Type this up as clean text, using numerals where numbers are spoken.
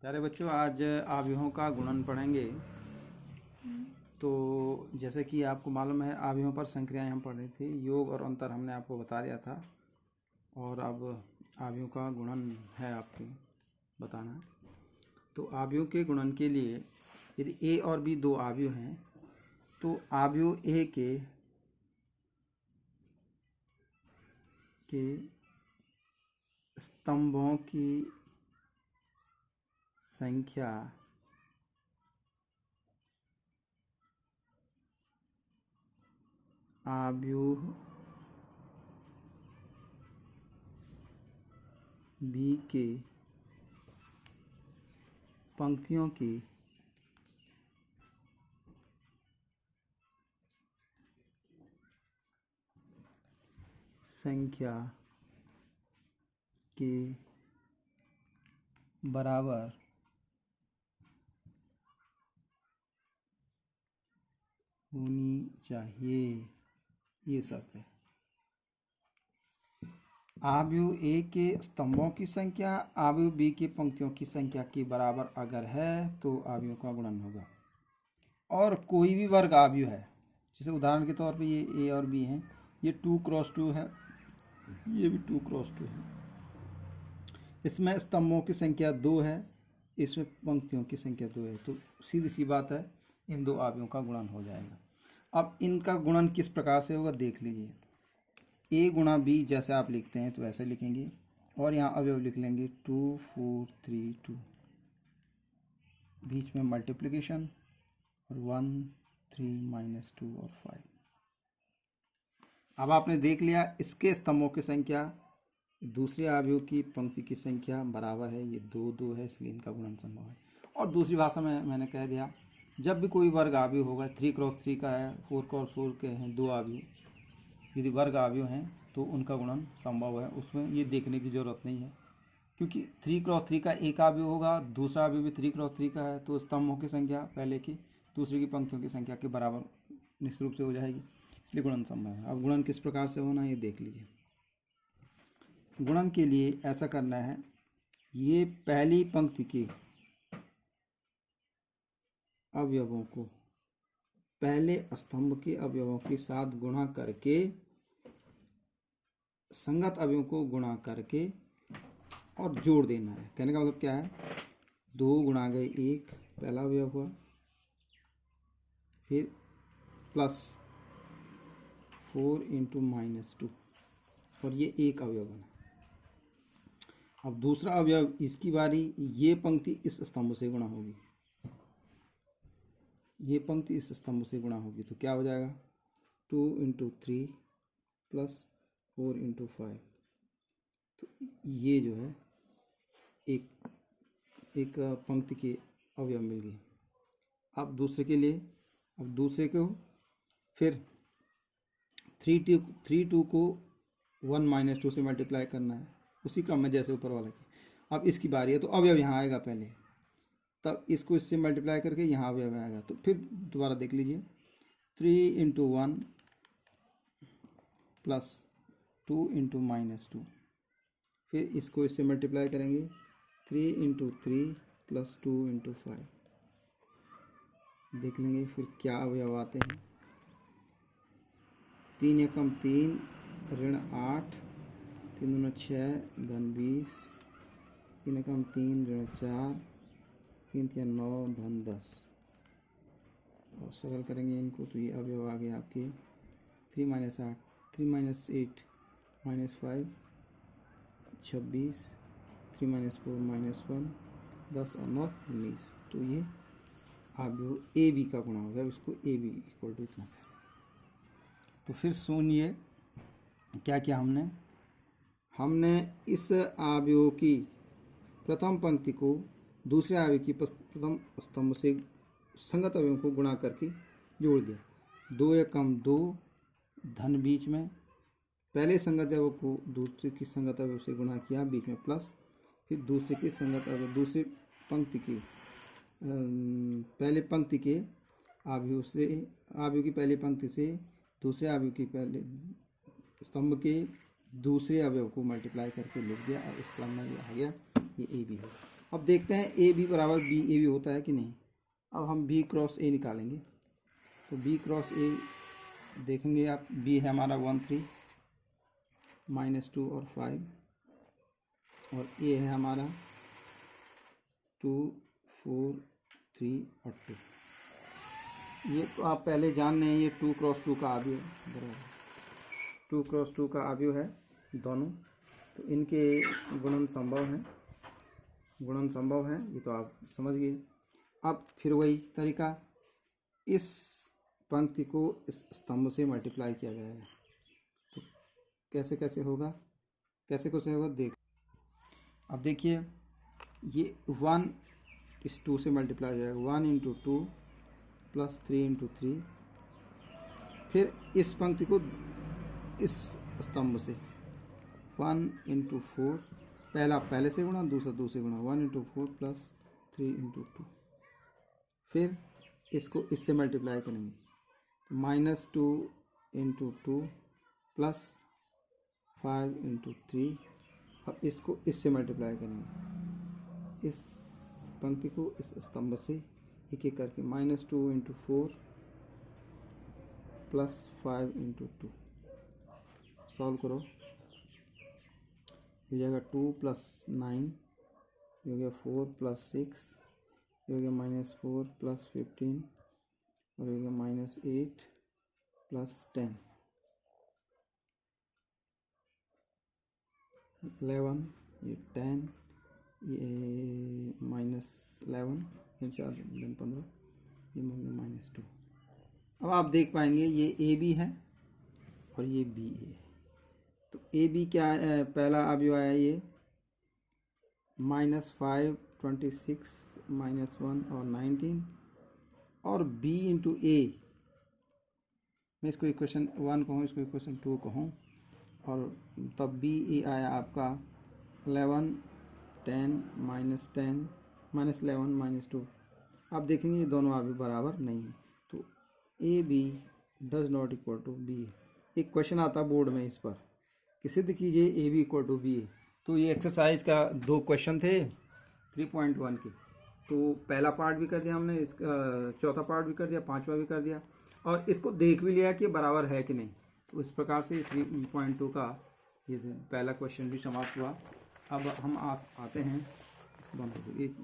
प्यारे बच्चों, आज आव्यूहों का गुणन पढ़ेंगे। तो जैसे कि आपको मालूम है, आव्यूहों पर संक्रियाएं हम पढ़ रहे थे। योग और अंतर हमने आपको बता दिया था, और अब आव्यूहों का गुणन है आपको बताना। तो आव्यूह के गुणन के लिए यदि ए और बी दो आव्यूह हैं तो आव्यूह ए के स्तंभों की संख्या आव्यूह बी के पंक्तियों की संख्या के बराबर होनी चाहिए, ये शर्त है। आव्यूह ए के स्तंभों की संख्या आव्यूह बी की पंक्तियों की संख्या के बराबर अगर है तो आव्यूह का गुणन होगा। और कोई भी वर्ग आव्यूह है, जैसे उदाहरण के तौर पे ये ए और बी हैं, ये 2x2 है, ये भी 2x2 है। इसमें स्तंभों की संख्या 2 है, इसमें पंक्तियों की संख्या 2 है, तो सीधी सी बात है, इन दो आव्यूहों का गुणन हो जाएगा। अब इनका गुणन किस प्रकार से होगा देख लीजिए। ए गुणा बी जैसे आप लिखते हैं तो ऐसे लिखेंगे, और यहाँ अवयव लिख लेंगे 2 4 3 2, बीच में मल्टीप्लिकेशन और 1 3 -2 और 5। अब आपने देख लिया, इसके स्तंभों की संख्या दूसरे आव्यूह की पंक्ति की संख्या बराबर है, ये 2 2 है, इसलिए इनका गुणन संभव है। और दूसरी भाषा में मैंने कह दिया, जब भी कोई वर्ग आव्यूह होगा, 3x3 का है, 4x4 के हैं दो आव्यूह, यदि वर्ग आव्यूह हैं तो उनका गुणन संभव है। उसमें ये देखने की ज़रूरत नहीं है, क्योंकि 3x3 का एक आव्यूह होगा, दूसरा आव्यूह भी 3x3 का है, तो स्तंभों की संख्या पहले की दूसरे की पंक्तियों की संख्या के बराबर निश्चित रूप से हो जाएगी, इसलिए गुणन संभव है। अब गुणन किस प्रकार से होना है ये देख लीजिए। गुणन के लिए ऐसा करना है, ये पहली पंक्ति के अवयवों को पहले स्तंभ के अवयवों के साथ गुणा करके, संगत अवयवों को गुणा करके और जोड़ देना है। कहने का मतलब क्या है, 2 गुणा गए 1 पहला अवयव हुआ, फिर प्लस 4 × -2 और ये एक अवयव बना। अब दूसरा अवयव इसकी बारी, ये पंक्ति इस स्तंभ से गुणा होगी, ये पंक्ति इस स्तंभ से गुणा होगी, तो क्या हो जाएगा 2 × 3 + 4 × 5। तो ये जो है एक पंक्ति के अवयव मिल गए। अब दूसरे के लिए, अब दूसरे को फिर 3 2 को 1 - 2 से मल्टीप्लाई करना है, उसी क्रम में जैसे ऊपर वाला की। अब इसकी बारी है तो अवयव यहाँ आएगा पहले, तब इसको इससे मल्टीप्लाई करके यहाँ अवयव आएगा। तो फिर दोबारा देख लीजिए, 3 × 1 + 2 × -2, फिर इसको इससे मल्टीप्लाई करेंगे 3 × 3 + 2 × 5। देख लेंगे फिर क्या अवयव आते हैं। 3 एकम 3 ऋण 8, 3 दूना 6 धन 20, 3 एकम 3 ऋण 4, 3 3 9 धन 10। और सरल करेंगे इनको तो ये अवयव आ गए आपके 3 - 8 3 - 8 -5 26, 3 - 4 -1 10 और 9 19। तो ये अवयव ए बी का गुणा हो गया। अब इसको ए बी इक्वल टू इतना करेंगे। तो फिर सुनिए क्या क्या हमने इस अवयव की प्रथम पंक्ति को दूसरे अवयव की प्रथम स्तंभ से संगत अवयवों को गुणा करके जोड़ दिया। 2 एकम 2 धन बीच में, पहले संगत अवयव को दूसरे की संगत अवयव से गुणा किया, बीच में प्लस, फिर दूसरे की संगत अवयव दूसरी पंक्ति की पहले पंक्ति के अवयव से, अवयव की पहली पंक्ति से दूसरे अवयव की पहले स्तंभ के दूसरे अवयव को मल्टीप्लाई करके लिख दिया, और इस क्रम में ये आ गया, ये ए बी होगा। अब देखते हैं ए बी बराबर बी ए बी होता है कि नहीं। अब हम बी क्रॉस ए निकालेंगे। तो बी क्रॉस ए देखेंगे आप, बी है हमारा 1 3 -2 और 5, और ए है हमारा 2 4 3 और 2। ये तो आप पहले जान रहे हैं, ये 2 क्रॉस 2 का आव्यूह है, बराबर 2 क्रॉस 2 का आव्यूह है दोनों। तो इनके गुणन संभव हैं, गुणन संभव है, ये तो आप समझ गए। अब फिर वही तरीका, इस पंक्ति को इस स्तंभ से मल्टीप्लाई किया जाएगा। तो कैसे कैसे होगा, कैसे कैसे होगा देख। अब देखिए, ये 1 इस 2 से मल्टीप्लाई हो जाएगा, 1 × 2 + 3 × 3। फिर इस पंक्ति को इस स्तंभ से 1 × 4, पहला पहले से गुणा, दूसरा दूसरे गुणा, 1 × 4 + 3 × 2। फिर इसको इससे मल्टीप्लाई करेंगे, -2 × 2 + 5 × 3। अब इसको इससे मल्टीप्लाई करेंगे, इस पंक्ति को इस स्तंभ से एक एक करके, -2 × 4 + 5 × 2। सॉल्व करो, हो जाएगा 2 + 9, हो गया 4 + 6, हो गया -4 + 15, और हो गया -8 + 10, 11, ये 10, ये -11, फिर 4 दिन 15, ये -2। अब आप देख पाएंगे ये ए बी है और ये बी ए। तो ए बी क्या है, पहला अवयव आया ये -5 26 -1 और 19, और b × a, मैं इसको इक्वेशन 1 कहूँ, इसको इक्वेशन 2 कहूँ, और तब बी ए आया आपका 11 10 -10 -11 -2। आप देखेंगे ये दोनों अभी बराबर नहीं है, तो A B does not equal to B A. एक क्वेश्चन आता बोर्ड में इस पर कि सिद्ध कीजिए A B equal to B A. तो ये एक्सरसाइज का 2 क्वेश्चन थे 3.1 के। तो पहला पार्ट भी कर दिया हमने, इसका चौथा पार्ट भी कर दिया, पांचवा भी कर दिया, और इसको देख भी लिया कि बराबर है कि नहीं। तो इस प्रकार से 3.2 का ये पहला क्वेश्चन भी समाप्त हुआ। अब हम आते हैं, इसको बंद कर दो, एक